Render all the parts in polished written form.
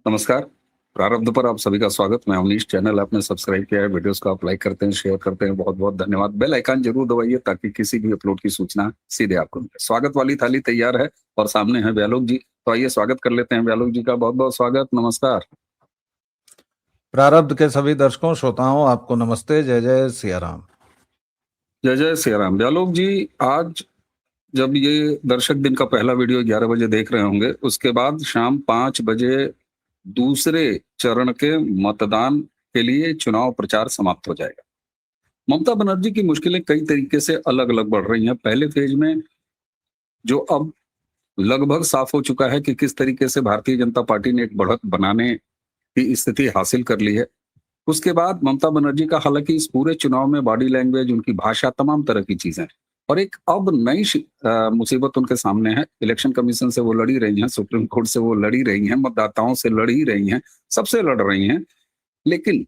नमस्कार। प्रारब्ध पर आप सभी का स्वागत। मैं अवनीश। चैनल आपने सब्सक्राइब किया है, वीडियोस को आप लाइक करते हैं, शेयर करते हैं, बहुत-बहुत धन्यवाद। बेल आइकन जरूर दबाइए ताकि किसी भी अपलोड की सूचना सीधे आपको मिले। स्वागत वाली थाली तैयार है और सामने है व्यालोक जी। तो आइए स्वागत कर लेते हैं व्यालोक जी का। बहुत-बहुत स्वागत, नमस्कार। प्रारब्ध के सभी दर्शकों श्रोताओं आपको नमस्ते। जय जय सिया राम। जय जय सिया राम। व्यालोक जी, आज जब ये दर्शक दिन का पहला वीडियो 11 बजे देख रहे होंगे, उसके बाद शाम 5 बजे दूसरे चरण के मतदान के लिए चुनाव प्रचार समाप्त हो जाएगा। ममता बनर्जी की मुश्किलें कई तरीके से अलग-अलग बढ़ रही हैं। पहले फेज में जो अब लगभग साफ हो चुका है कि किस तरीके से भारतीय जनता पार्टी ने एक बढ़त बनाने की स्थिति हासिल कर ली है। उसके बाद ममता बनर्जी का हालांकि इस पूरे चुनाव में बॉडी लैंग्वेज, उनकी भाषा, तमाम तरह की चीजें और एक अब नई मुसीबत उनके सामने है। इलेक्शन कमीशन से वो लड़ी रही हैं, सुप्रीम कोर्ट से वो लड़ी रही हैं, मतदाताओं से लड़ी रही हैं, सबसे लड़ रही हैं। लेकिन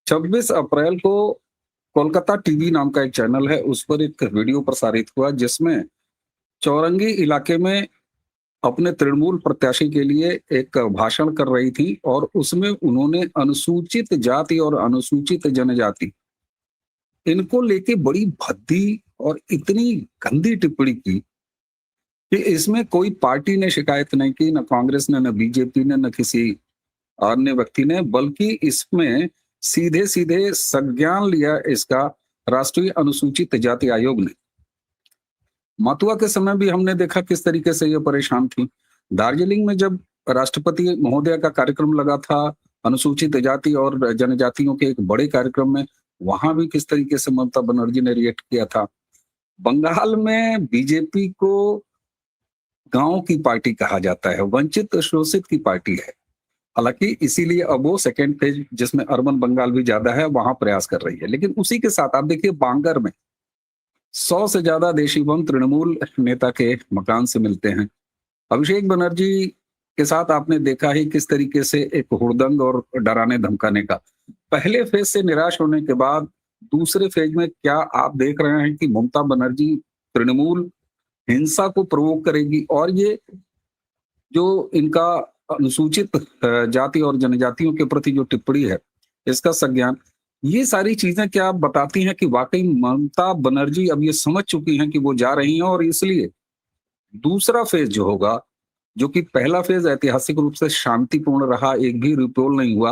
26 अप्रैल को कोलकाता टीवी नाम का एक चैनल है, उस पर एक वीडियो प्रसारित हुआ जिसमें चौरंगी इलाके में अपने तृणमूल प्रत्याशी के लिए एक भाषण कर रही थी और उसमें उन्होंने अनुसूचित जाति और अनुसूचित जनजाति इनको लेके बड़ी भद्दी और इतनी गंदी टिप्पणी की कि इसमें कोई पार्टी ने शिकायत नहीं की, न कांग्रेस ने, न बीजेपी ने, न किसी अन्य व्यक्ति ने, बल्कि इसमें सीधे सीधे संज्ञान लिया इसका राष्ट्रीय अनुसूचित जाति आयोग ने। मथुरा के समय भी हमने देखा किस तरीके से ये परेशान थी। दार्जिलिंग में जब राष्ट्रपति महोदय का कार्यक्रम लगा था अनुसूचित जाति और जनजातियों के एक बड़े कार्यक्रम में, वहां भी किस तरीके से ममता बनर्जी ने रिएक्ट किया था। बंगाल में बीजेपी को गांव की पार्टी कहा जाता है, वंचित शोषित की पार्टी है। हालांकि इसीलिए अब वो सेकेंड फेज, जिसमें अर्बन बंगाल भी ज्यादा है, वहां प्रयास कर रही है। लेकिन उसी के साथ आप देखिए बांगर में 100 से ज्यादा देशी बम तृणमूल नेता के मकान से मिलते हैं। अभिषेक बनर्जी के साथ आपने देखा ही किस तरीके से एक हुड़दंग और डराने धमकाने का। पहले फेज से निराश होने के बाद दूसरे फेज में क्या आप देख रहे हैं कि ममता बनर्जी तृणमूल हिंसा को प्रवोक करेगी और ये जो इनका अनुसूचित जाति और जनजातियों के प्रति जो टिप्पणी है, इसका संज्ञान, ये सारी चीजें क्या बताती हैं कि वाकई ममता बनर्जी अब ये समझ चुकी हैं कि वो जा रही हैं और इसलिए दूसरा फेज जो होगा, जो कि पहला फेज ऐतिहासिक रूप से शांतिपूर्ण रहा, एक भी रिपोल नहीं हुआ,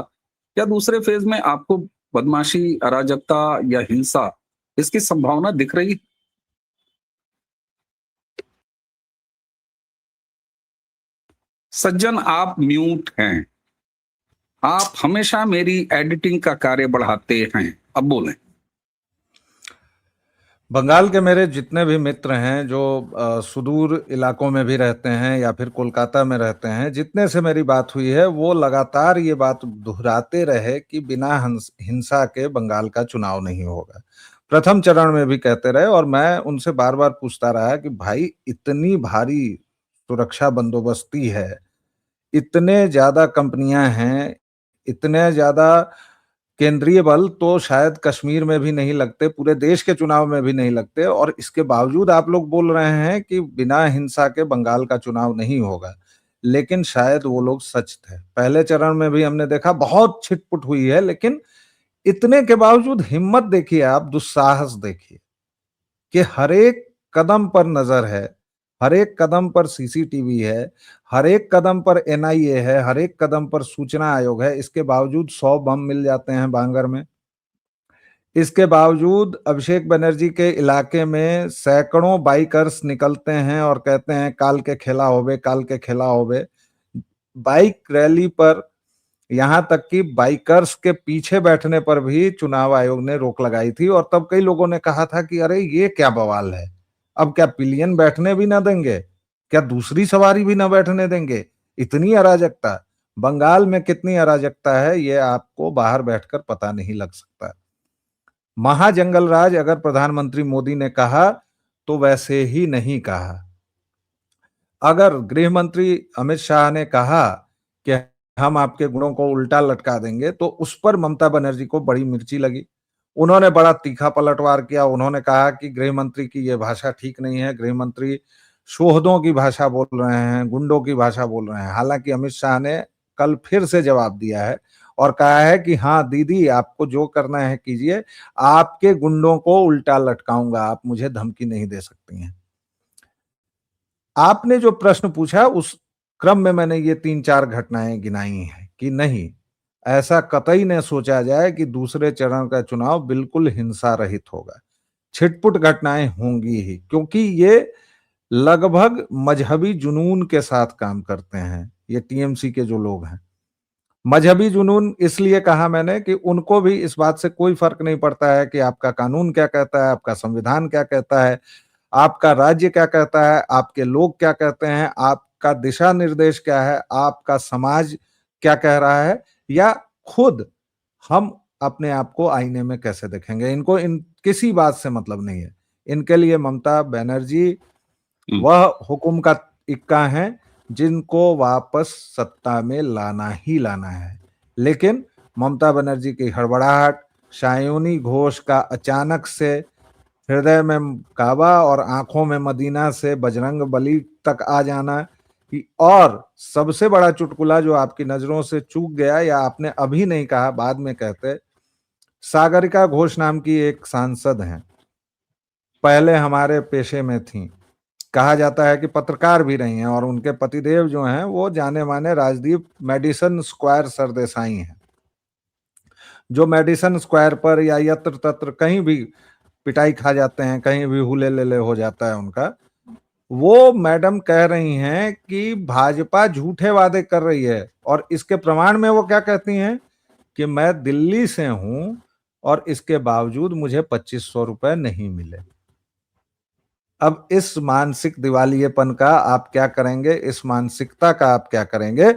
क्या दूसरे फेज में आपको बदमाशी, अराजकता या हिंसा, इसकी संभावना दिख रही? सज्जन आप म्यूट हैं। आप हमेशा मेरी एडिटिंग का कार्य बढ़ाते हैं। अब बोलें। बंगाल के मेरे जितने भी मित्र हैं जो सुदूर इलाकों में भी रहते हैं या फिर कोलकाता में रहते हैं, जितने से मेरी बात हुई है वो लगातार ये बात दोहराते रहे कि बिना हिंसा के बंगाल का चुनाव नहीं होगा। प्रथम चरण में भी कहते रहे और मैं उनसे बार बार पूछता रहा कि भाई इतनी भारी सुरक्षा बंदोबस्ती है, इतने ज्यादा कंपनियां हैं, इतने ज्यादा केंद्रीय बल तो शायद कश्मीर में भी नहीं लगते, पूरे देश के चुनाव में भी नहीं लगते, और इसके बावजूद आप लोग बोल रहे हैं कि बिना हिंसा के बंगाल का चुनाव नहीं होगा। लेकिन शायद वो लोग सच थे। पहले चरण में भी हमने देखा बहुत छिटपुट हुई है, लेकिन इतने के बावजूद हिम्मत देखिए आप, दुस्साहस देखिए कि हर एक कदम पर नजर है, हर एक कदम पर सीसीटीवी है, हर एक कदम पर एनआईए है, हर एक कदम पर सूचना आयोग है। इसके बावजूद 100 बम मिल जाते हैं बांगर में। इसके बावजूद अभिषेक बनर्जी के इलाके में सैकड़ों बाइकर्स निकलते हैं और कहते हैं काल के खेला होबे, काल के खेला होबे। बाइक रैली पर, यहां तक कि बाइकर्स के पीछे बैठने पर भी चुनाव आयोग ने रोक लगाई थी और तब कई लोगों ने कहा था कि अरे ये क्या बवाल है, अब क्या पिलियन बैठने भी ना देंगे, क्या दूसरी सवारी भी ना बैठने देंगे। इतनी अराजकता, बंगाल में कितनी अराजकता है ये आपको बाहर बैठकर पता नहीं लग सकता। महाजंगल राज अगर प्रधानमंत्री मोदी ने कहा तो वैसे ही नहीं कहा। अगर गृह मंत्री अमित शाह ने कहा कि हम आपके गुणों को उल्टा लटका देंगे तो उस पर ममता बनर्जी को बड़ी मिर्ची लगी। उन्होंने बड़ा तीखा पलटवार किया। उन्होंने कहा कि गृह मंत्री की यह भाषा ठीक नहीं है, गृह मंत्री शोहदों की भाषा बोल रहे हैं, गुंडों की भाषा बोल रहे हैं। हालांकि अमित शाह ने कल फिर से जवाब दिया है और कहा है कि हाँ दीदी, आपको जो करना है कीजिए, आपके गुंडों को उल्टा लटकाऊंगा, आप मुझे धमकी नहीं दे सकती हैं। आपने जो प्रश्न पूछा उस क्रम में मैंने ये 3-4 घटनाएं गिनाई हैं कि नहीं, ऐसा कतई न सोचा जाए कि दूसरे चरण का चुनाव बिल्कुल हिंसा रहित होगा। छिटपुट घटनाएं होंगी ही, क्योंकि ये लगभग मजहबी जुनून के साथ काम करते हैं, ये टीएमसी के जो लोग हैं। मजहबी जुनून इसलिए कहा मैंने कि उनको भी इस बात से कोई फर्क नहीं पड़ता है कि आपका कानून क्या कहता है, आपका संविधान क्या कहता है, आपका राज्य क्या कहता है, आपके लोग क्या कहते हैं, आपका दिशा निर्देश क्या है, आपका समाज क्या कह रहा है, या खुद हम अपने आप को आईने में कैसे देखेंगे। इनको इन किसी बात से मतलब नहीं है। इनके लिए ममता बनर्जी वह हुकुम का इक्का है जिनको वापस सत्ता में लाना ही लाना है। लेकिन ममता बनर्जी की हड़बड़ाहट, शायोनी घोष का अचानक से हृदय में काबा और आंखों में मदीना से बजरंग बली तक आ जाना, और सबसे बड़ा चुटकुला जो आपकी नजरों से चूक गया या आपने अभी नहीं कहा, बाद में कहते, सागरिका घोष नाम की एक सांसद हैं, पहले हमारे पेशे में थी, कहा जाता है कि पत्रकार भी रही हैं, और उनके पतिदेव जो हैं वो जाने माने राजदीप मेडिसन स्क्वायर सरदेसाई हैं, जो मेडिसन स्क्वायर पर या यत्र तत्र कहीं भी पिटाई खा जाते हैं, कहीं भी हुले लेले हो जाता है उनका। वो मैडम कह रही हैं कि भाजपा झूठे वादे कर रही है, और इसके प्रमाण में वो क्या कहती हैं कि मैं दिल्ली से हूं और इसके बावजूद मुझे 2500 रुपए नहीं मिले। अब इस मानसिक दिवालियेपन का आप क्या करेंगे, इस मानसिकता का आप क्या करेंगे?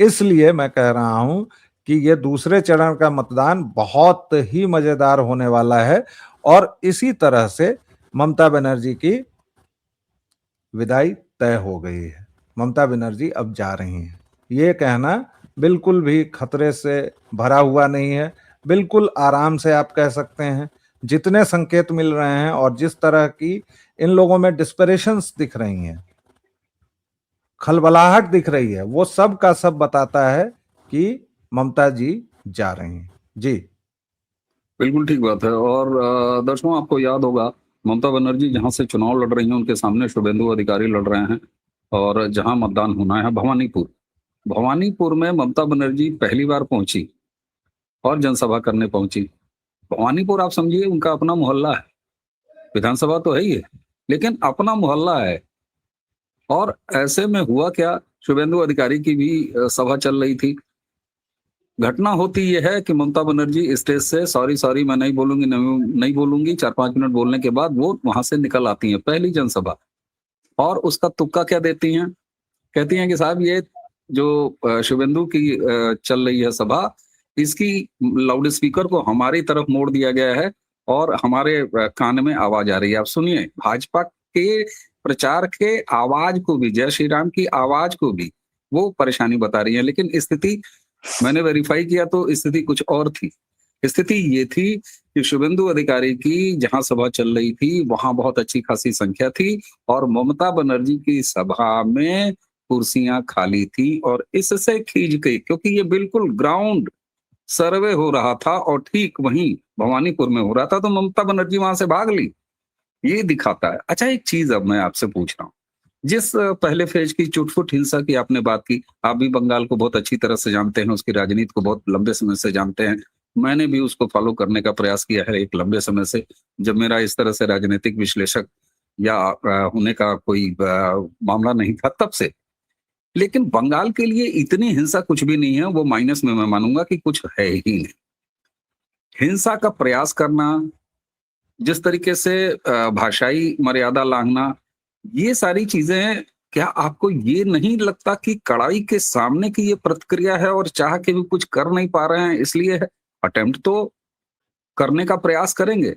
इसलिए मैं कह रहा हूं कि ये दूसरे चरण का मतदान बहुत ही मजेदार होने वाला है, और इसी तरह से ममता बनर्जी की विदाई तय हो गई है। ममता बनर्जी अब जा रही हैं। ये कहना बिल्कुल भी खतरे से भरा हुआ नहीं है, बिल्कुल आराम से आप कह सकते हैं। जितने संकेत मिल रहे हैं और जिस तरह की इन लोगों में डिस्परेशंस दिख रही हैं, खलबलाहट दिख रही है, वो सब का सब बताता है कि ममता जी जा रही हैं। जी। बिल्कुल ठीक बात है। और दर्शकों, आपको याद होगा, ममता बनर्जी जहां से चुनाव लड़ रही हैं उनके सामने शुभेंदु अधिकारी लड़ रहे हैं, और जहां मतदान होना है भवानीपुर। भवानीपुर में ममता बनर्जी पहली बार पहुंची और जनसभा करने पहुंची। भवानीपुर आप समझिए उनका अपना मोहल्ला है, विधानसभा तो है ही है, लेकिन अपना मोहल्ला है। और ऐसे में हुआ क्या, शुभेंदु अधिकारी की भी सभा चल रही थी। घटना होती यह है कि ममता बनर्जी स्टेज से सॉरी सॉरी मैं नहीं बोलूंगी, नहीं बोलूंगी, 4-5 मिनट बोलने के बाद वो वहां से निकल आती हैं, पहली जनसभा। और उसका तुक्का क्या देती हैं, कहती हैं कि साहब ये जो शुभेंदु की चल रही है सभा, इसकी लाउड स्पीकर को हमारी तरफ मोड़ दिया गया है और हमारे कान में आवाज आ रही है। आप सुनिए, भाजपा के प्रचार के आवाज को भी, जय श्री राम की आवाज को भी वो परेशानी बता रही है। लेकिन स्थिति मैंने वेरीफाई किया तो स्थिति कुछ और थी। स्थिति ये थी कि शुभेंदु अधिकारी की जहां सभा चल रही थी वहां बहुत अच्छी खासी संख्या थी, और ममता बनर्जी की सभा में कुर्सियां खाली थी, और इससे खींच गई, क्योंकि ये बिल्कुल ग्राउंड सर्वे हो रहा था और ठीक वहीं भवानीपुर में हो रहा था, तो ममता बनर्जी वहां से भाग ली। ये दिखाता है। अच्छा, एक चीज अब मैं आपसे पूछ रहा हूँ, जिस पहले फेज की चुटपुट हिंसा की आपने बात की, आप भी बंगाल को बहुत अच्छी तरह से जानते हैं, उसकी राजनीति को बहुत लंबे समय से जानते हैं। मैंने भी उसको फॉलो करने का प्रयास किया है एक लंबे समय से, जब मेरा इस तरह से राजनीतिक विश्लेषक या होने का कोई मामला नहीं था तब से। लेकिन बंगाल के लिए इतनी हिंसा कुछ भी नहीं है, वो माइनस में मैं मानूंगा कि कुछ है ही नहीं। हिंसा का प्रयास करना, जिस तरीके से भाषाई मर्यादा लांघना, ये सारी चीजें, क्या आपको ये नहीं लगता कि कड़ाई के सामने की ये प्रतिक्रिया है और चाह के भी कुछ कर नहीं पा रहे हैं इसलिए है? अटेम्प्ट तो करने का प्रयास करेंगे,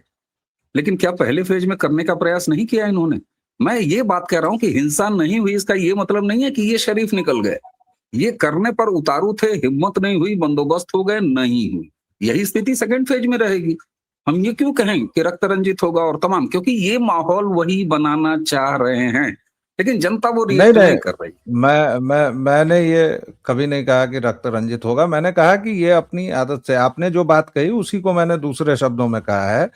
लेकिन क्या पहले फेज में करने का प्रयास नहीं किया इन्होंने? मैं ये बात कह रहा हूं कि हिंसा नहीं हुई इसका ये मतलब नहीं है कि ये शरीफ निकल गए। ये करने पर उतारू थे, हिम्मत नहीं हुई, बंदोबस्त हो गए, नहीं हुई। यही स्थिति सेकंड फेज में रहेगी। हम ये क्यों कहें कि रक्त रंजित होगा और तमाम, क्योंकि ये माहौल वही बनाना चाह रहे हैं। लेकिन जनता वो नहीं रिएक्ट नहीं, नहीं कर रही। मैंने ये कभी नहीं कहा कि रक्त रंजित होगा। मैंने कहा कि ये अपनी आदत से, आपने जो बात कही उसी को मैंने दूसरे शब्दों में कहा है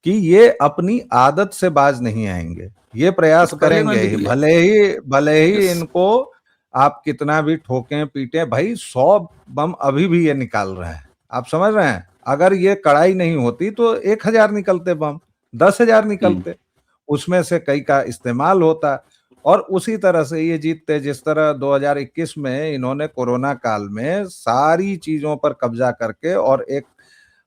कि ये अपनी आदत से बाज नहीं आएंगे, ये वो प्रयास तो पहले में करेंगे भी ही, किया। भले ही यस। इनको आप कितना भी ठोकें पीटें। भाई 100 बम अभी भी ये निकाल रहे हैं, आप समझ रहे हैं? अगर ये कड़ाई नहीं होती तो 1,000 निकलते बम, 10,000 हम्म। निकलते, उसमें से कई का इस्तेमाल होता और उसी तरह से ये जीतते। जिस तरह 2021 में इन्होंने कोरोना काल में सारी चीजों पर कब्जा करके और एक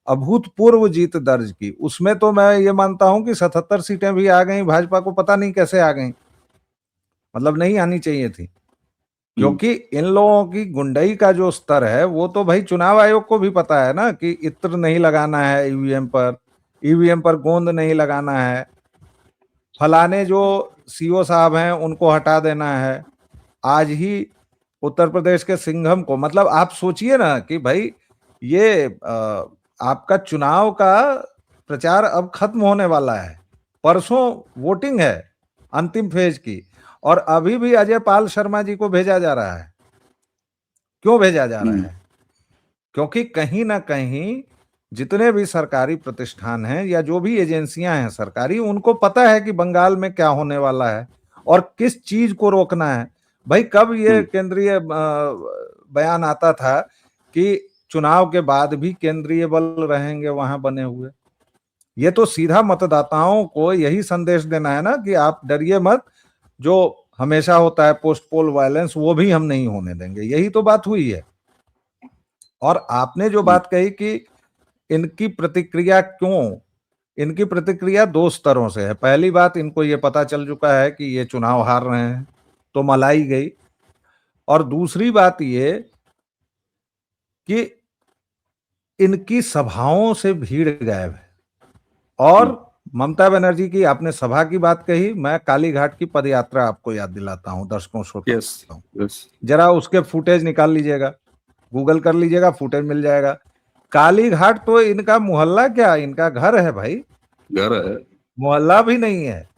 अभूतपूर्व जीत दर्ज की, उसमें तो मैं ये मानता हूं कि 77 सीटें भी आ गई भाजपा को, पता नहीं कैसे आ गई, मतलब नहीं आनी चाहिए थी। हम्म। क्योंकि इन लोगों की गुंडई का जो स्तर है वो तो भाई चुनाव आयोग को भी पता है ना, कि इत्र नहीं लगाना है ईवीएम पर, ईवीएम पर गोंद नहीं लगाना है, फलाने जो सीओ साहब हैं उनको हटा देना है। आज ही उत्तर प्रदेश के सिंघम को, मतलब आप सोचिए ना कि भाई ये आपका चुनाव का प्रचार अब खत्म होने वाला है, परसों वोटिंग है अंतिम फेज की, और अभी भी अजय पाल शर्मा जी को भेजा जा रहा है। क्यों भेजा जा रहा हम्म। है? क्योंकि कहीं ना कहीं जितने भी सरकारी प्रतिष्ठान हैं या जो भी एजेंसियां हैं सरकारी, उनको पता है कि बंगाल में क्या होने वाला है और किस चीज को रोकना है। भाई कब ये हम्म। केंद्रीय बयान आता था कि चुनाव के बाद भी केंद्रीय बल रहेंगे वहां बने हुए? ये तो सीधा मतदाताओं को यही संदेश देना है ना कि आप डरिए मत, जो हमेशा होता है पोस्ट पोल वायलेंस वो भी हम नहीं होने देंगे, यही तो बात हुई है। और आपने जो हम्म। बात कही कि इनकी प्रतिक्रिया क्यों, इनकी प्रतिक्रिया दो स्तरों से है। पहली बात, इनको ये पता चल चुका है कि ये चुनाव हार रहे हैं तो मलाई गई, और दूसरी बात ये कि इनकी सभाओं से भीड़ गायब है। और हम्म। ममता बनर्जी की आपने सभा की बात कही, मैं कालीघाट की पदयात्रा आपको याद दिलाता हूं, दर्शकों यस। श्रोताओं, यस। जरा उसके फुटेज निकाल लीजिएगा, गूगल कर लीजिएगा, फुटेज मिल जाएगा। कालीघाट तो इनका मोहल्ला क्या, इनका घर है भाई, घर है। मोहल्ला भी नहीं है।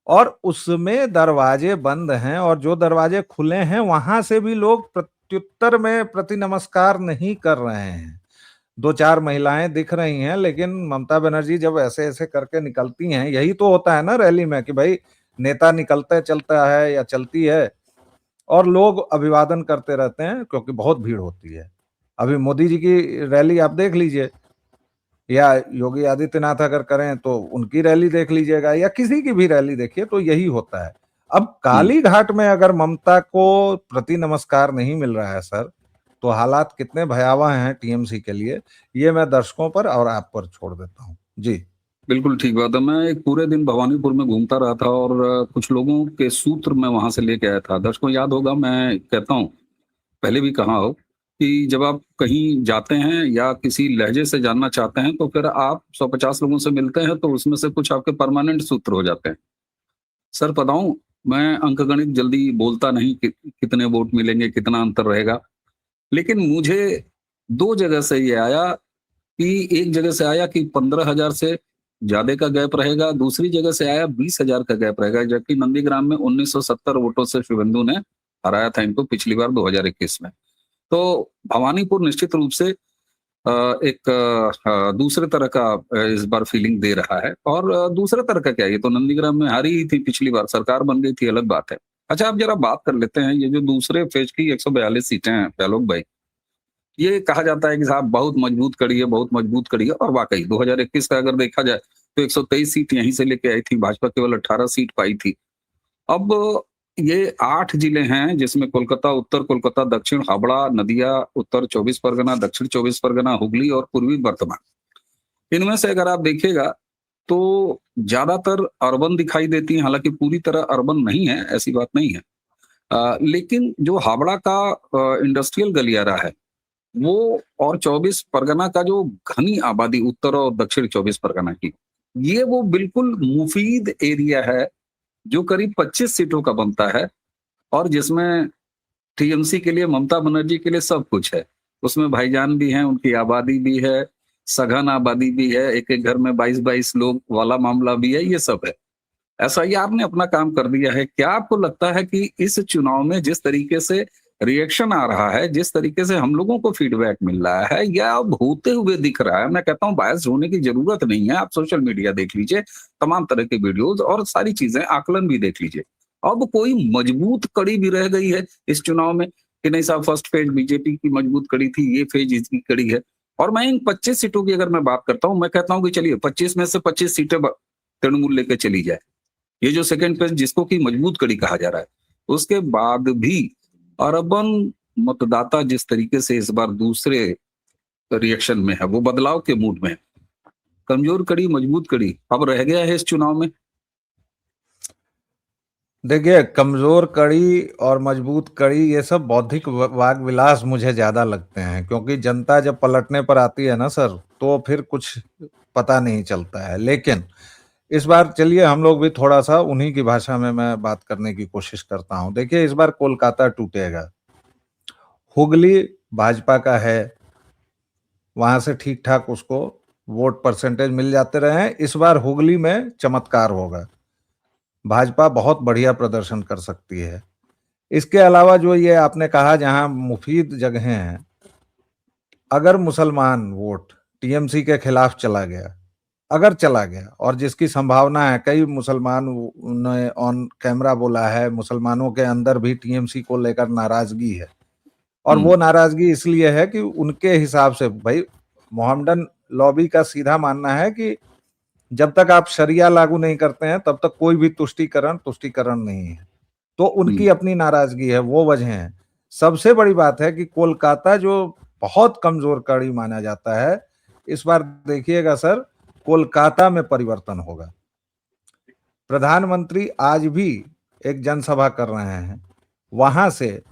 और उसमें दरवाजे बंद हैं, और जो दरवाजे खुले हैं वहां से भी लोग प्रत्युत्तर में प्रति नमस्कार नहीं कर रहे हैं। दो चार महिलाएं दिख रही हैं, लेकिन ममता बनर्जी जब ऐसे ऐसे करके निकलती हैं, यही तो होता है ना रैली में कि भाई नेता निकलता चलता है या चलती है और लोग अभिवादन करते रहते हैं, क्योंकि बहुत भीड़ होती है। अभी मोदी जी की रैली आप देख लीजिए, या योगी आदित्यनाथ अगर करें तो उनकी रैली देख लीजिएगा, या किसी की भी रैली देखिए, तो यही होता है। अब हम्म। काली घाट में अगर ममता को प्रति नमस्कार नहीं मिल रहा है सर, तो हालात कितने भयावह हैं टीएमसी के लिए, ये मैं दर्शकों पर और आप पर छोड़ देता हूं जी। बिल्कुल ठीक बात है। मैं एक पूरे दिन भवानीपुर में घूमता रहा था और कुछ लोगों के सूत्र मैं वहां से लेके आया था। दर्शकों याद होगा, मैं कहता हूँ, पहले भी कहा हो, कि जब आप कहीं जाते हैं या किसी लहजे से जानना चाहते हैं तो फिर आप 150 लोगों से मिलते हैं तो उसमें से कुछ आपके परमानेंट सूत्र हो जाते हैं। सर बताऊं, मैं अंकगणित जल्दी बोलता नहीं कि कितने वोट मिलेंगे, कितना अंतर रहेगा, लेकिन मुझे दो जगह से ये आया कि एक जगह से आया कि 15,000 से ज्यादा का गैप रहेगा, दूसरी जगह से आया 20,000 का गैप रहेगा, जबकि नंदीग्राम में 1970 वोटों से शुभेंदु ने हराया था इनको पिछली बार 2021 में। तो भवानीपुर निश्चित रूप से एक दूसरे तरह का इस बार फीलिंग दे रहा है। और दूसरे तरह का क्या, ये तो नंदीग्राम में हारी ही थी पिछली बार, सरकार बन गई थी, अलग बात है। अच्छा, अब जरा बात कर लेते हैं, ये जो दूसरे फेज की 142 सीटें हैं फैलोक भाई, ये कहा जाता है कि साहब बहुत मजबूत कड़ी है, बहुत मजबूत कड़ी है, और वाकई 2021 का अगर देखा जाए तो 123 सीट यहीं से लेके आई थी, भाजपा केवल 18 सीट पाई थी। अब ये 8 जिले हैं जिसमें कोलकाता, उत्तर कोलकाता, दक्षिण हावड़ा, नदिया, उत्तर 24 परगना, दक्षिण 24 परगना, हुगली और पूर्वी बर्धमान। इनमें से अगर आप देखिएगा तो ज्यादातर अर्बन दिखाई देती है, हालांकि पूरी तरह अर्बन नहीं है, ऐसी बात नहीं है। लेकिन जो हावड़ा का इंडस्ट्रियल गलियारा है वो, और 24 परगना का जो घनी आबादी उत्तर और दक्षिण 24 परगना की, ये वो बिल्कुल मुफीद एरिया है जो करीब 25 सीटों का बनता है, और जिसमें टीएमसी के लिए, ममता बनर्जी के लिए सब कुछ है। उसमें भाईजान भी हैं, उनकी आबादी भी है, सघन आबादी भी है, एक एक घर में 22-22 लोग वाला मामला भी है, ये सब है। एसआईआर ने अपना काम कर दिया है। क्या आपको लगता है कि इस चुनाव में जिस तरीके से रिएक्शन आ रहा है, जिस तरीके से हम लोगों को फीडबैक मिल रहा है, या अब होते हुए दिख रहा है, मैं कहता हूँ बायस होने की जरूरत नहीं है, आप सोशल मीडिया देख लीजिए, तमाम तरह के वीडियोज और सारी चीजें, आकलन भी देख लीजिए, अब कोई मजबूत कड़ी भी रह गई है इस चुनाव में कि नहीं साहब, फर्स्ट फेज बीजेपी की मजबूत कड़ी थी, ये फेज इसकी कड़ी है। और मैं इन 25 सीटों की अगर मैं बात करता हूं, मैं कहता हूं कि चलिए 25 में से 25 सीटें तृणमूल लेकर चली जाए, ये जो सेकंड फेज जिसको कि मजबूत कड़ी कहा जा रहा है, उसके बाद भी अर्बन मतदाता जिस तरीके से इस बार दूसरे रिएक्शन में है, वो बदलाव के मूड में है, कमजोर कड़ी मजबूत कड़ी अब रह गया है इस चुनाव में। देखिए, कमजोर कड़ी और मजबूत कड़ी ये सब बौद्धिक वाग विलास मुझे ज्यादा लगते हैं, क्योंकि जनता जब पलटने पर आती है ना सर, तो फिर कुछ पता नहीं चलता है। लेकिन इस बार चलिए हम लोग भी थोड़ा सा उन्हीं की भाषा में मैं बात करने की कोशिश करता हूं। देखिए, इस बार कोलकाता टूटेगा। हुगली भाजपा का है, वहां से ठीक ठाक उसको वोट परसेंटेज मिल जाते रहे हैं। इस बार हुगली में चमत्कार होगा, भाजपा बहुत बढ़िया प्रदर्शन कर सकती है। इसके अलावा जो ये आपने कहा जहां मुफीद जगहें हैं, अगर मुसलमान वोट टीएमसी के खिलाफ चला गया, अगर चला गया, और जिसकी संभावना है, कई मुसलमान ने ऑन कैमरा बोला है, मुसलमानों के अंदर भी टीएमसी को लेकर नाराजगी है, और वो नाराजगी इसलिए है कि उनके हिसाब से भाई मोहम्मदन लॉबी का सीधा मानना है कि जब तक आप शरिया लागू नहीं करते हैं तब तक कोई भी तुष्टीकरण नहीं है। तो उनकी अपनी नाराजगी है, वो वजह है। सबसे बड़ी बात है कि कोलकाता जो बहुत कमजोर कड़ी माना जाता है, इस बार देखिएगा सर, कोलकाता में परिवर्तन होगा। प्रधानमंत्री आज भी एक जनसभा कर रहे हैं वहां से,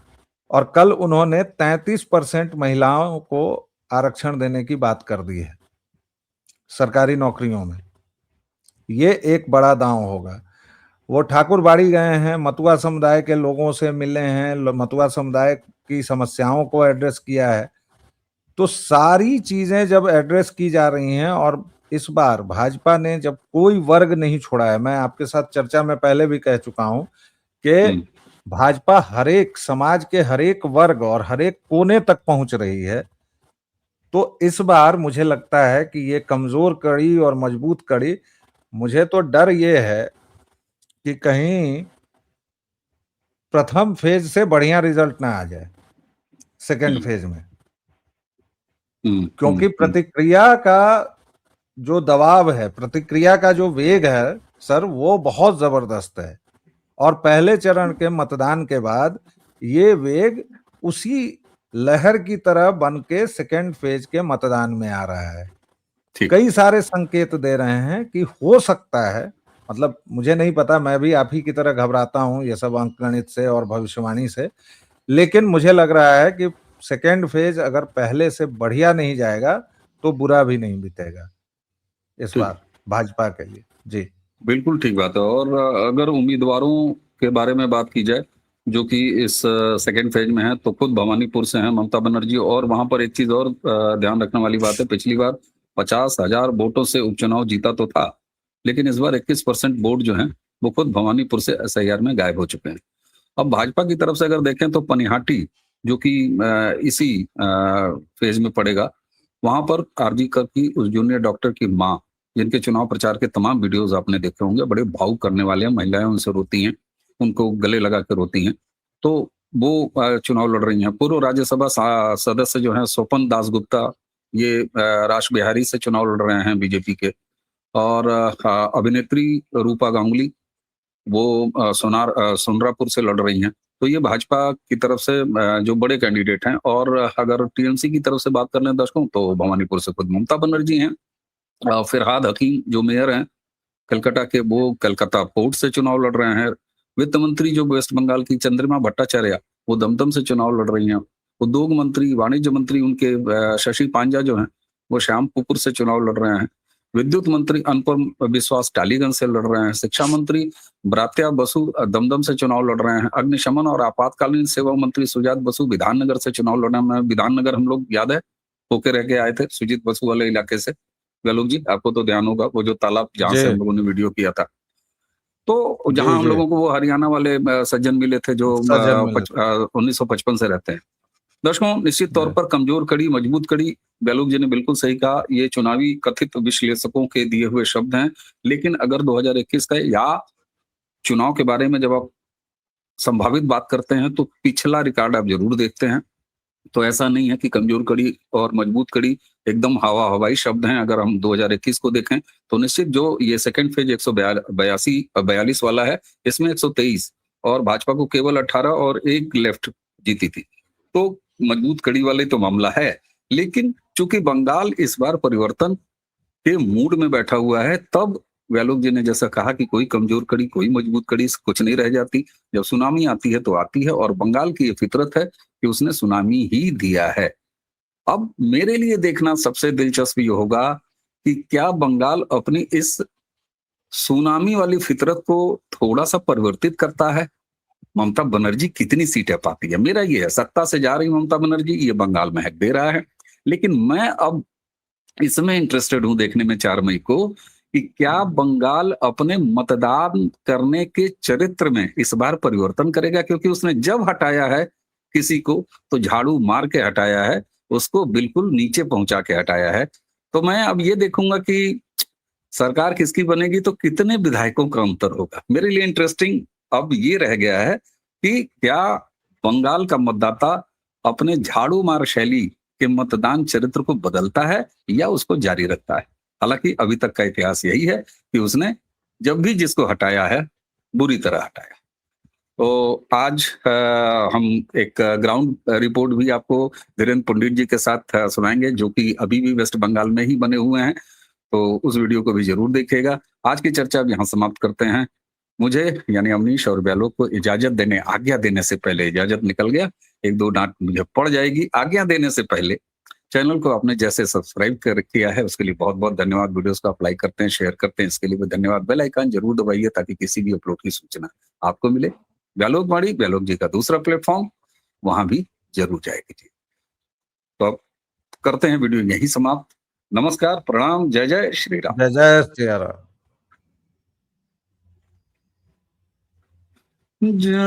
और कल उन्होंने 33% महिलाओं को आरक्षण देने की बात कर दी है सरकारी नौकरियों में। ये एक बड़ा दांव होगा। वो ठाकुरबाड़ी गए हैं, मतुआ समुदाय के लोगों से मिले हैं, मतुआ समुदाय की समस्याओं को एड्रेस किया है। तो सारी चीजें जब एड्रेस की जा रही हैं, और इस बार भाजपा ने जब कोई वर्ग नहीं छोड़ा है, मैं आपके साथ चर्चा में पहले भी कह चुका हूं कि भाजपा हरेक समाज के हरेक वर्ग और हरेक कोने तक पहुंच रही है। तो इस बार मुझे लगता है कि ये कमजोर कड़ी और मजबूत कड़ी, मुझे तो डर ये है कि कहीं प्रथम फेज से बढ़िया रिजल्ट ना आ जाए सेकंड फेज में, क्योंकि प्रतिक्रिया का जो दबाव है, प्रतिक्रिया का जो वेग है सर, वो बहुत जबरदस्त है। और पहले चरण के मतदान के बाद ये वेग उसी लहर की तरह बन के सेकेंड फेज के मतदान में आ रहा है। कई सारे संकेत दे रहे हैं कि हो सकता है, मतलब मुझे नहीं पता, मैं भी आप ही की तरह घबराता हूं ये सब अंकगणित से और भविष्यवाणी से, लेकिन मुझे लग रहा है कि सेकेंड फेज अगर पहले से बढ़िया नहीं जाएगा तो बुरा भी नहीं बीतेगा इस बार भाजपा के लिए। जी बिल्कुल ठीक बात है। और अगर उम्मीदवारों के बारे में बात की जाए जो कि इस सेकेंड फेज में है, तो खुद भवानीपुर से हैं ममता बनर्जी। और वहां पर एक चीज और ध्यान रखने वाली बात है, पिछली बार 50,000 वोटों से उपचुनाव जीता तो था, लेकिन इस बार 21% वोट जो है वो खुद भवानीपुर से एसआईआर में गायब हो चुके हैं। अब भाजपा की तरफ से अगर देखें तो पनिहाटी जो कि इसी फेज में पड़ेगा, वहां पर आरजी कर की उस जूनियर डॉक्टर की माँ, जिनके चुनाव प्रचार के तमाम वीडियोस आपने देखे होंगे, बड़े भावुक करने वाले हैं, महिलाएं उनसे रोती हैं, उनको गले लगा कर रोती हैं, तो वो चुनाव लड़ रही हैं। पूर्व राज्यसभा सदस्य जो हैं स्वपन दासगुप्ता, ये राश बिहारी से चुनाव लड़ रहे हैं बीजेपी के। और अभिनेत्री रूपा गांगुली, वो सोनरापुर से लड़ रही हैं। तो ये भाजपा की तरफ से जो बड़े कैंडिडेट हैं। और अगर टीएमसी की तरफ से बात कर लें दर्शकों, तो भवानीपुर से खुद ममता बनर्जी हैं। फिरहाद हकीम जो मेयर हैं कलकत्ता के, वो कलकत्ता पोर्ट से चुनाव लड़ रहे हैं। वित्त मंत्री जो वेस्ट बंगाल की चंद्रिमा भट्टाचार्य, वो दमदम से चुनाव लड़ रही हैं। उद्योग मंत्री, वाणिज्य मंत्री उनके शशि पांजा जो हैं, वो श्यामपुर से चुनाव लड़ रहे हैं। विद्युत मंत्री अनुपम विश्वास टालीगंज से लड़ रहे हैं। शिक्षा मंत्री ब्रात्या बसु दमदम से चुनाव लड़ रहे हैं। अग्निशमन और आपातकालीन सेवा मंत्री सुजात बसु विधाननगर से चुनाव लड़ रहे हैं। विधाननगर हम लोग याद है होके रह के आए थे सुजीत बसु वाले इलाके से, गलोक जी आपको तो ध्यान होगा, वो जो तालाब जहां से हम लोगों ने वीडियो किया था। तो जी, जहां हम जी। लोगों को वो हरियाणा वाले सज्जन मिले थे जो सजन मिले थे। 1955 से रहते हैं। दर्शकों, निश्चित तौर जी, पर कमजोर कड़ी, मजबूत कड़ी, बेलूग जी ने बिल्कुल सही कहा। ये चुनावी कथित विश्लेषकों के दिए हुए शब्द हैं। लेकिन अगर 2021 का या चुनाव के बारे में जब आप संभावित बात करते हैं, तो पिछला रिकॉर्ड आप ज़रूर देखते हैं। तो ऐसा नहीं है कि कमज़ोर कड़ी और मजबूत कड़ी एकदम हवाई शब्द हैं। अगर हम 2021 को देखें, तो निश्चित जो ये सेकंड फेज़ 42 वाला है, इसमें 123 और भाजपा को केवल 18 और 1 लेफ्ट जीती थी। तो मजबूत कड़ी वाले तो मामला है। लेकिन चूँकि बंगाल इस बार परिवर्तन के मूड में बैठा हुआ है, तब गहलोत जी ने जैसा कहा कि कोई कमजोर कड़ी, कोई मजबूत कड़ी कुछ नहीं रह जाती। जब सुनामी आती है तो आती है, और बंगाल की ये फितरत है कि उसने सुनामी ही दिया है। अब मेरे लिए देखना सबसे दिलचस्प ये होगा कि क्या बंगाल अपनी इस सुनामी वाली फितरत को थोड़ा-सा परिवर्तित करता है? ममता बनर्जी कितनी सीटें पाती है? मेरा ये है, सत्ता से जा रही ममता बनर्जी, ये बंगाल महक दे रहा है। लेकिन मैं अब इसमें इंटरेस्टेड हूँ देखने में 4 मई को कि क्या बंगाल अपने मतदान करने के चरित्र में इस बार परिवर्तन करेगा, क्योंकि उसने जब हटाया है किसी को, तो झाड़ू मार के हटाया है, उसको बिल्कुल नीचे पहुंचा के हटाया है। तो मैं अब ये देखूंगा कि सरकार किसकी बनेगी, तो कितने विधायकों का अंतर होगा। मेरे लिए इंटरेस्टिंग अब ये रह गया है कि क्या बंगाल का मतदाता अपने झाड़ू मार शैली के मतदान चरित्र को बदलता है या उसको जारी रखता है। हालांकि अभी तक का इतिहास यही है कि उसने जब भी जिसको हटाया है, बुरी तरह हटाया। तो आज हम एक ग्राउंड रिपोर्ट भी आपको धीरेन्द्र पंडित जी के साथ सुनाएंगे, जो कि अभी भी वेस्ट बंगाल में ही बने हुए हैं। तो उस वीडियो को भी ज़रूर देखिएगा। आज की चर्चा अब यहाँ समाप्त करते हैं। मुझे यानी अवनीश और ब्यालोक को आज्ञा देने से पहले, इजाज़त निकल गया, 1-2 डाँट मुझे पड़ जाएगी। आज्ञा देने से पहले चैनल को आपने जैसे सब्सक्राइब कर किया है, उसके लिए बहुत-बहुत धन्यवाद। वीडियोज़ को आप लाइक करते हैं, शेयर करते हैं, इसके लिए भी धन्यवाद। बेल आइकन ज़रूर दबाइए ताकि किसी भी अपलोड की सूचना आपको मिले। ब्यालोक जी का दूसरा प्लेटफ़ॉर्म, वहाँ भी ज़रूर जाएगी जी। तो अब करते हैं वीडियो यहीं समाप्त। नमस्कार, प्रणाम, जय जय श्री राम। जय जय सिया राम। जय